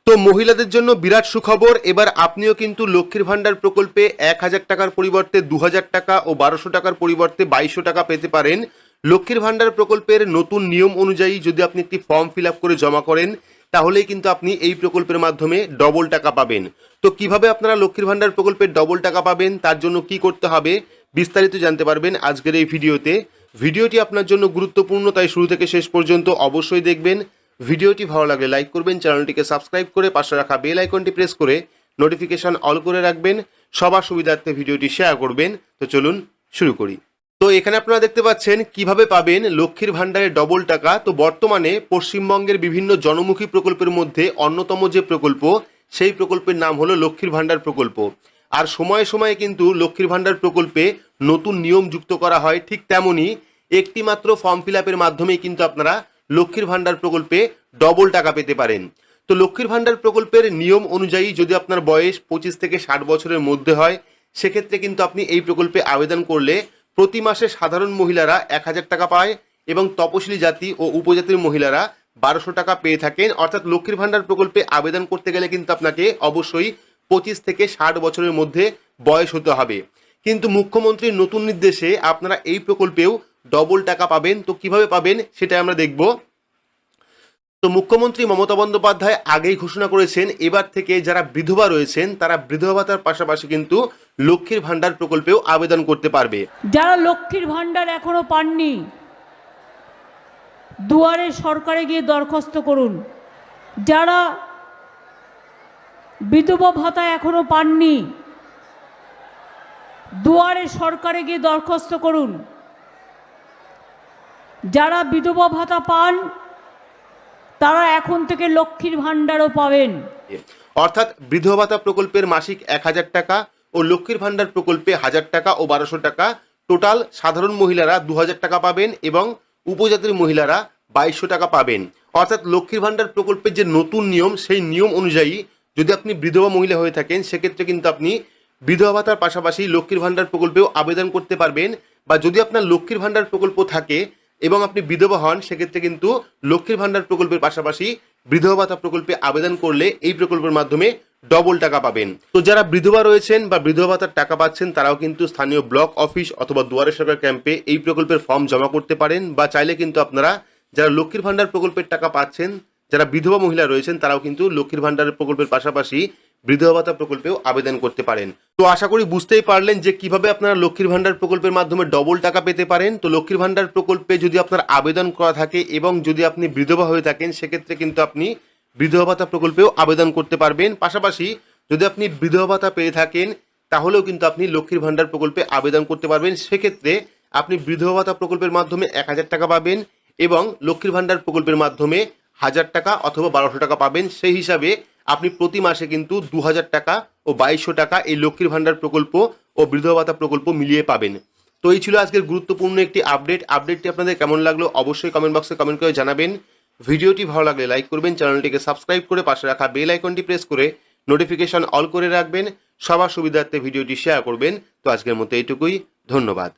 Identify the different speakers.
Speaker 1: তো মহিলাদের জন্য বিরাট সুখবর, এবার আপনিও কিন্তু লক্ষ্মীর ভান্ডার প্রকল্পে 1000 টাকার পরিবর্তে 2000 টাকা ও 1200 টাকার পরিবর্তে 2200 টাকা পেতে পারেন। লক্ষ্মীর ভান্ডার প্রকল্পের নতুন নিয়ম অনুযায়ী যদি আপনি একটি ফর্ম ফিল আপ করে জমা করেন তাহলেই কিন্তু আপনি এই প্রকল্পের মাধ্যমে ডবল টাকা পাবেন। তো কিভাবে আপনারা লক্ষ্মীর ভান্ডার প্রকল্পের ডবল টাকা পাবেন, তার জন্য কি করতে হবে বিস্তারিত জানতে পারবেন আজকের এই ভিডিওতে। ভিডিওটি আপনার জন্য গুরুত্বপূর্ণ, তাই শুরু থেকে শেষ পর্যন্ত অবশ্যই দেখবেন। ভিডিওটি ভালো লাগলে লাইক করবেন, চ্যানেলটিকে সাবস্ক্রাইব করে পাশে রাখা বেল আইকনটি প্রেস করে নোটিফিকেশন অল করে রাখবেন, সবার সুবিধার্থে ভিডিওটি শেয়ার করবেন। তো চলুন শুরু করি। তো এখানে আপনারা দেখতে পাচ্ছেন কিভাবে পাবেন লক্ষ্মীর ভান্ডারে ডবল টাকা। তো বর্তমানে পশ্চিমবঙ্গের বিভিন্ন জনমুখী প্রকল্পের মধ্যে অন্যতম যে প্রকল্প, সেই প্রকল্পের নাম হলো লক্ষ্মীর ভান্ডার প্রকল্প। আর সময়ে সময়ে কিন্তু লক্ষ্মীর ভান্ডার প্রকল্পে নতুন নিয়ম যুক্ত করা হয়। ঠিক তেমনই একটি মাত্র ফর্ম ফিল আপের মাধ্যমেই কিন্তু আপনারা লক্ষ্মীর ভান্ডার প্রকল্পে ডবল টাকা পেতে পারেন। তো লক্ষ্মীর ভান্ডার প্রকল্পের নিয়ম অনুযায়ী যদি আপনার বয়স 25 থেকে 60 বছরের মধ্যে হয়, সেক্ষেত্রে কিন্তু আপনি এই প্রকল্পে আবেদন করলে প্রতি মাসে সাধারণ মহিলারা 1000 টাকা পায় এবং তপশিলি জাতি ও উপজাতির মহিলারা 1200 টাকা পেয়ে থাকেন। অর্থাৎ লক্ষ্মীর ভান্ডার প্রকল্পে আবেদন করতে গেলে কিন্তু আপনাকে অবশ্যই 25 থেকে 60 বছরের মধ্যে বয়স হতে হবে। কিন্তু মুখ্যমন্ত্রীর নতুন নির্দেশে আপনারা এই প্রকল্পেও ডবল টাকা পাবেন। তো কিভাবে পাবেন সেটা আমরা দেখব। তো মুখ্যমন্ত্রী মমতা বন্দ্যোপাধ্যায় আগেই ঘোষণা করেছেন এবার থেকে যারা বিধবা রয়েছেন তারা বিধবা ভাতার পাশাপাশি কিন্তু লক্ষ্মীর ভান্ডার প্রকল্পেও আবেদন করতে পারবে।
Speaker 2: যারা লক্ষ্মীর ভান্ডার এখনো পাননি, দুয়ারে সরকারে গিয়ে দরখাস্ত করুন। যারা বিধবা ভাতা এখনো পাননি, দুয়ারে সরকারে গিয়ে দরখাস্ত করুন। যারা বিধবা ভাতা পান তারা এখন থেকে লক্ষ্মীর ভান্ডারও পাবেন।
Speaker 1: অর্থাৎ বিধবা ভাতা প্রকল্পের মাসিক 1000 টাকা ও লক্ষ্মীর ভান্ডার প্রকল্পে 1000 টাকা ও 1200 টাকা, টোটাল সাধারণ মহিলারা 2000 টাকা পাবেন এবং উপজাতির মহিলারা 2200 টাকা পাবেন। অর্থাৎ লক্ষ্মীর ভান্ডার প্রকল্পের যে নতুন নিয়ম, সেই নিয়ম অনুযায়ী যদি আপনি বিধবা মহিলা হয়ে থাকেন সেক্ষেত্রে কিন্তু আপনি বিধবা ভাতার পাশাপাশি লক্ষ্মীর ভান্ডার প্রকল্পেও আবেদন করতে পারবেন। বা যদি আপনার লক্ষ্মীর ভান্ডার প্রকল্প থাকে এবং আপনি বিধবা হন, সেক্ষেত্রে কিন্তু লক্ষ্মীর ভান্ডার প্রকল্পের পাশাপাশি বিধবা ভাতা প্রকল্পে আবেদন করলে এই প্রকল্পের মাধ্যমে ডবল টাকা পাবেন। তো যারা বিধবা রয়েছেন বা বিধবা ভাতার টাকা পাচ্ছেন তারাও কিন্তু স্থানীয় ব্লক অফিস অথবা দুয়ারে সরকার ক্যাম্পে এই প্রকল্পের ফর্ম জমা করতে পারেন। বা চাইলে কিন্তু আপনারা যারা লক্ষ্মীর ভান্ডার প্রকল্পের টাকা পাচ্ছেন, যারা বিধবা মহিলা রয়েছেন তারাও কিন্তু লক্ষ্মীর ভান্ডার প্রকল্পের পাশাপাশি বিধবা ভাতা প্রকল্পেও আবেদন করতে পারেন। তো আশা করি বুঝতেই পারলেন যে কিভাবে আপনারা লক্ষ্মীর ভান্ডার প্রকল্পের মাধ্যমে ডবল টাকা পেতে পারেন। তো লক্ষ্মীর ভান্ডার প্রকল্পে যদি আপনার আবেদন করা থাকে এবং যদি আপনি বিধবা হয়ে থাকেন সেক্ষেত্রে কিন্তু আপনি বিধবা ভাতা প্রকল্পেও আবেদন করতে পারবেন। পাশাপাশি যদি আপনি বিধবা ভাতা পেয়ে থাকেন তাহলেও কিন্তু আপনি লক্ষ্মীর ভান্ডার প্রকল্পে আবেদন করতে পারবেন। সেক্ষেত্রে আপনি বিধবা ভাতা প্রকল্পের মাধ্যমে 1000 টাকা পাবেন এবং লক্ষ্মীর ভান্ডার প্রকল্পের মাধ্যমে 1000 টাকা অথবা 1200 টাকা পাবেন। সেই হিসাবে আপনি প্রতি মাসে কিন্তু 2000 টাকা ও 2200 টাকা এই লক্ষ্মীর ভান্ডার প্রকল্প ও বিধবা ভাতা প্রকল্প মিলিয়ে পাবেন। তো এই ছিল আজকের গুরুত্বপূর্ণ একটি আপডেটটি আপনাদের কেমন লাগলো অবশ্যই কমেন্ট বক্সে কমেন্ট করে জানাবেন। ভিডিওটি ভালো লাগলে লাইক করবেন, চ্যানেলটিকে সাবস্ক্রাইব করে পাশে রাখা বেল আইকনটি প্রেস করে নোটিফিকেশন অল করে রাখবেন, সবার সুবিধার্থে ভিডিওটি শেয়ার করবেন। তো আজকের মতো এইটুকুই, ধন্যবাদ।